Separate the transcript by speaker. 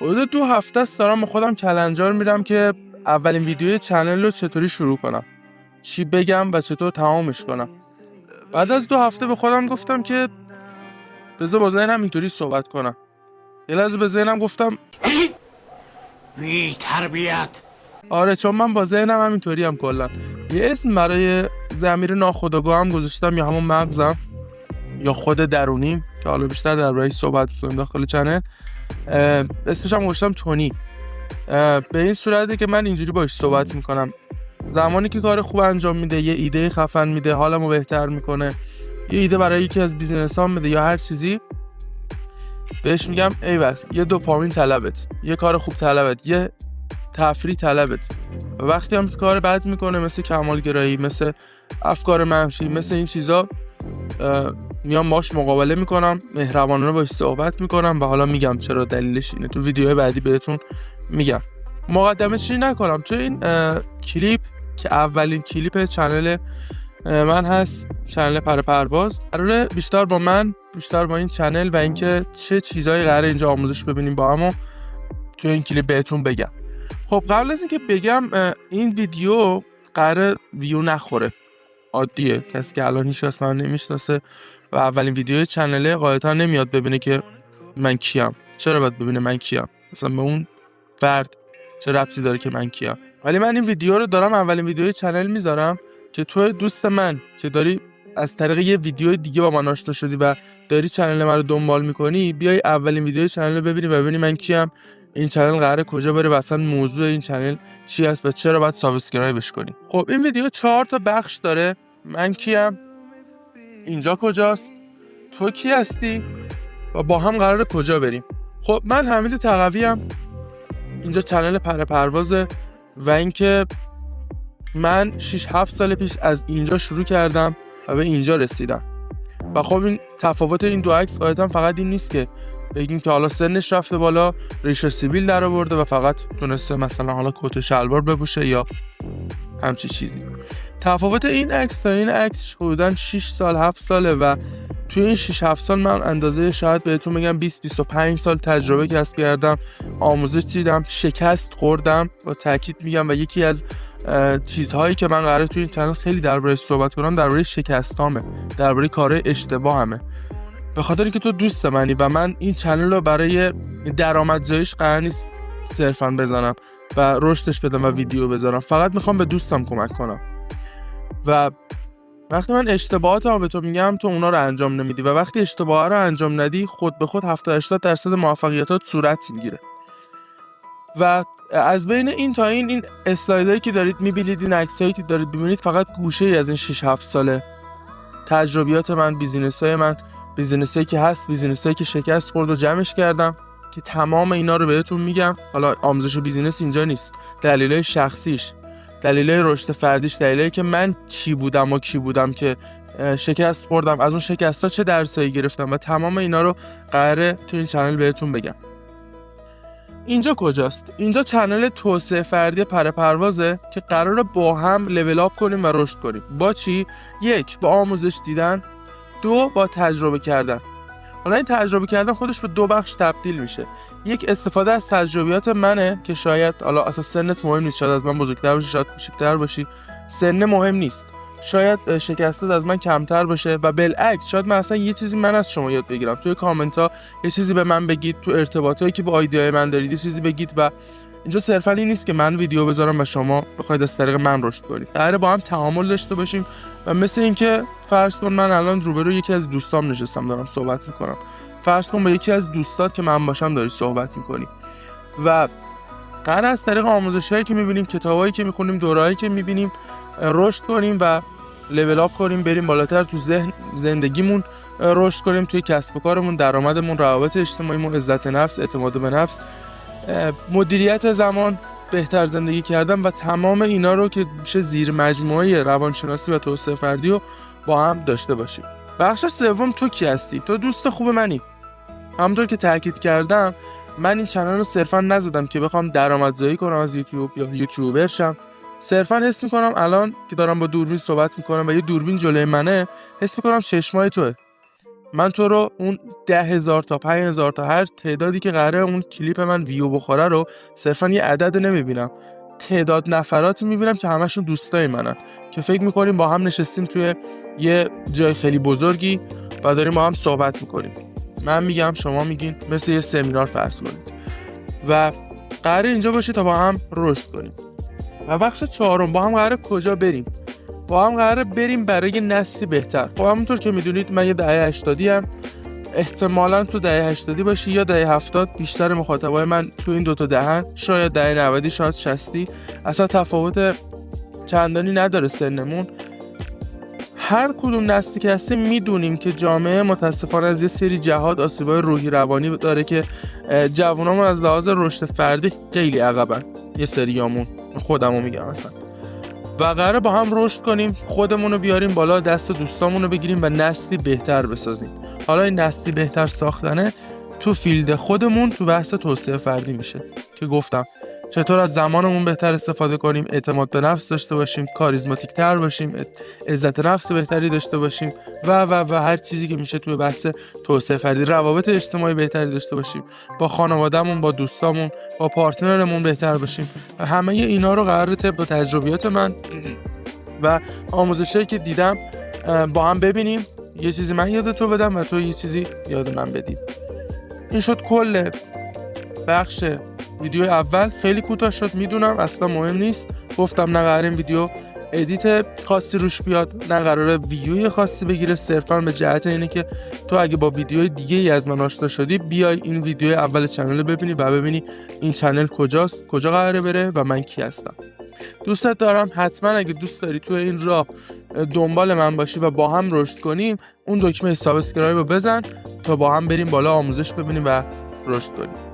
Speaker 1: حدود 2 هفته است دارم با خودم کلنجار میرم که اولین ویدیوی چنل رو چطوری شروع کنم، چی بگم و چطور تمامش کنم. بعد از 2 هفته به خودم گفتم که بذار با ذهنم اینطوری صحبت کنم. یه لحظه به ذهنم گفتم
Speaker 2: بی تربیت.
Speaker 1: آره، چون من با ذهنم همینطوری هم کلا یه اسم برای ضمیر ناخودآگاه هم گذاشتم، یا همون مغزم یا خود درونیم که حالا بیشتر درباره‌اش صحبت می‌کنیم داخل چنل. اسمش هم گذاشتم تونی. به این صورته که من اینجوری باهاش صحبت میکنم زمانی که کار خوب انجام میده، یه ایده خفن میده، حالمو بهتر میکنه، یه ایده برای یکی از بیزینسام میده یا هر چیزی، بهش میگم ای بس یه دوپامین طلبت، یه کار خوب طلبت، یه تفریح طلبت. و وقتی هم که کار بد میکنه، مثل کمالگرایی، مثل افکار منفی، مثل این چیزا، میام باش مقابله میکنم، مهربانانه باش صحبت میکنم و حالا میگم چرا، دلیلش اینه. تو ویدیوهای بعدی بهتون میگم. مقدمه چی نکنم، تو این کلیپ که اولین کلیپ چنل من هست، چنل پرپرواز، قراره بیشتر با این چنل و اینکه چه چیزایی قراره اینجا آموزش ببینیم با هم تو این کلیپ بهتون بگم. خب قبل از اینکه بگم، این ویدیو قراره ویو نخوره، عادیه. کسی که الان هیچ کس من نمیشناسه و اولین ویدیو چنله قاعدتا نمیاد ببینه که من کیم. چرا باید ببینه من کیم؟ مثلا به اون فرد چه ربطی داره که من کیم؟ ولی من این ویدیو رو دارم اولین ویدیوی چنل میذارم که تو دوست من که داری از طریق یه ویدیو دیگه با من آشنا شدی و داری چنل من رو دنبال میکنی، بیای اولین ویدیوی چنل رو ببینی و ببینی من کیم، این چنل قراره کجا بره و اصلا موضوع این چنل چی است و چرا باید سابسکرایبش کنی. خب این ویدیو 4 تا بخش داره: من کیم، اینجا کجاست، تو کی هستی و با هم قراره کجا بریم. خب من حمید تقوی ام، اینجا چنل پرپروازه و اینکه من 6-7 سال پیش از اینجا شروع کردم و به اینجا رسیدم. و خب این تفاوت این دو عکس قاعدتا فقط این نیست که بگیم که حالا سنش رفته بالا، ریش سیبیل در آورده و فقط تونسته مثلا حالا کت و شلوار بپوشه یا همچی چیزی. تفاوت این عکس تا این عکس حدوداً 6 سال 7 ساله و توی این 6-7 سال من اندازه شاید بهتون بگم 20-25 سال تجربه کسب کردم، آموزش دیدم، شکست خوردم با تاکید میگم. و یکی از چیزهایی که من قراره توی این چنل خیلی درباره‌اش صحبت کنم درباره شکستامه، درباره کارهای اشتباهمه. به خاطر اینکه تو دوست منی و من این چنل رو برای درآمدزاییش قرار نیست صرفاً بزنم و رشدش بدم و ویدیو بذارم، فقط میخوام به دوستم کمک کنم. و وقتی من اشتباهاتمو به تو میگم، تو اونا رو انجام نمیدی و وقتی اشتباها رو انجام ندی، خود به خود 70-80% موفقیتات صورت میگیره. و از بین این تا این اسلایدایی که دارید میبینید، این عکسایی که دارید میبینید، فقط گوشه‌ای از این 6-7 ساله تجربیات من، بیزینس‌های من، بیزینسایی که هست، بیزینسایی که شکست خورد و جمعش کردم که تمام اینا رو بهتون میگم. حالا آموزش بیزینس اینجا نیست، دلایل شخصیش، دلایل رشد فردیش، دلایلی که من چی بودم و کی بودم که شکست خوردم، از اون شکست‌ها چه درسایی گرفتم و تمام اینا رو قراره تو این چنل بهتون بگم. اینجا کجاست؟ اینجا چنل توسعه فردی پرپروازه که قراره با هم لول اپ کنیم و رشد کنیم. با چی؟ 1 با آموزش دیدن، 2 با تجربه کردن. حالا این تجربه کردن خودش به 2 بخش تبدیل میشه. 1 استفاده از تجربیات منه که شاید حالا اصلا سنت مهم نیست، شاید از من بزرگتر باشی، شاید کوچیک‌تر باشی، سن مهم نیست، شاید شکستت از من کمتر باشه و بالعکس شاید من اصلا یه چیزی من از شما یاد بگیرم. توی کامنت ها یه چیزی به من بگید، تو ارتباطایی که با ایده من دارید یه چیزی بگید. و اینجا صرفا این نیست که من ویدیو بذارم و شما بخواید از طریق من رشد کنید، قراره با هم تعامل داشته باشیم. و مثل اینکه فرض کن من الان روبروی یکی از دوستام نشستم دارم صحبت میکنم، فرض کن با یکی از دوستات که من باشم داری صحبت میکنی و قراره از طریق آموزشایی که میبینیم، کتابایی که میخونیم، دورهایی که میبینیم رشد کنیم و لول اپ کنیم، بریم بالاتر تو زندگیمون رشد کنیم، توی کسب و کارمون، درآمدمون، روابط اجتماعیمون، عزت نفس، اعتماد به نفس، مدیریت زمان، بهتر زندگی کردن و تمام اینا رو که میشه زیر مجموعه روانشناسی و توسعه فردی رو با هم داشته باشیم. بخش سوم، تو کی هستی؟ تو دوست خوب منی. همونطور که تاکید کردم، من این چنل رو صرفا نزدم که بخوام درآمدزایی کنم از یوتیوب یا یوتیوبر شم. صرفا حس میکنم الان که دارم با دوربین صحبت میکنم و یه دوربین جلوی منه، حس میکنم چشمای توه من تو رو اون 10,000 تا 5,000 تا هر تعدادی که قراره اون کلیپ من ویو بخوره رو صرفا یه عدد نمیبینم، تعداد نفراتی میبینم که همشون دوستای منن، که فکر میکنیم با هم نشستیم توی یه جای خیلی بزرگی و داریم با هم صحبت میکنیم. من میگم، شما میگین، مثل یه سمینار فرض کنید و قراره اینجا باشه تا با هم رشد کنیم. و بخش چهارم، با هم قراره کجا بریم؟ با هم قراره بریم برای نسلی بهتر. خب همونطور که میدونید من یه دهه 80 ام، احتمالاً تو دهه 80 باشی یا دهه 70. بیشتر مخاطبای من تو این دوتا دهن، شاید دهه 90، شاید 60. اصلا تفاوت چندانی نداره سنمون. هر کدوم نسلی که هستیم میدونیم که جامعه متاسفانه از یه سری جهات آسیبای روحی روانی داره که جوانامون از لحاظ رشد فردی خیلی عقبن، یه سریامون، خودمو میگم مثلا. و قراره با هم رشد کنیم، خودمون رو بیاریم بالا، دست دوستامون رو بگیریم و نسلی بهتر بسازیم. حالا این نسلی بهتر ساختنه تو فیلد خودمون، تو بحث توسعه فردی میشه که گفتم چطور از زمانمون بهتر استفاده کنیم، اعتماد به نفس داشته باشیم، کاریزماتیک تر باشیم، عزت نفس بهتری داشته باشیم و هر چیزی که میشه توی بحث توسعه فردی، روابط اجتماعی بهتری داشته باشیم، با خانوادهمون، با دوستامون، با پارتنرمون بهتر باشیم. و همه اینا رو قراره طبق تجربیات من و آموزشایی که دیدم با هم ببینیم. یه چیزی من یاد تو بدم و تو یه چیزی یاد من بدی. این شد کل بخش ویدیو اول. خیلی کوتاه شد، میدونم، اصلا مهم نیست. گفتم نه قراره این ویدیو ادیت خاصی روش بیاد، نه قراره ویوی خاصی بگیره، صرفا به جهت اینه که تو اگه با ویدیوهای دیگه ای از من آشنا شدی، بیای این ویدیو اول چنل رو ببینی و ببینی این چنل کجاست، کجا قراره بره و من کی هستم. دوستت دارم. حتما اگه دوست داری تو این راه دنبال من باشی و با هم رشد کنیم، اون دکمه سابسکرایب رو بزن تا با هم بریم بالا، آموزش ببینیم و رشد کنیم.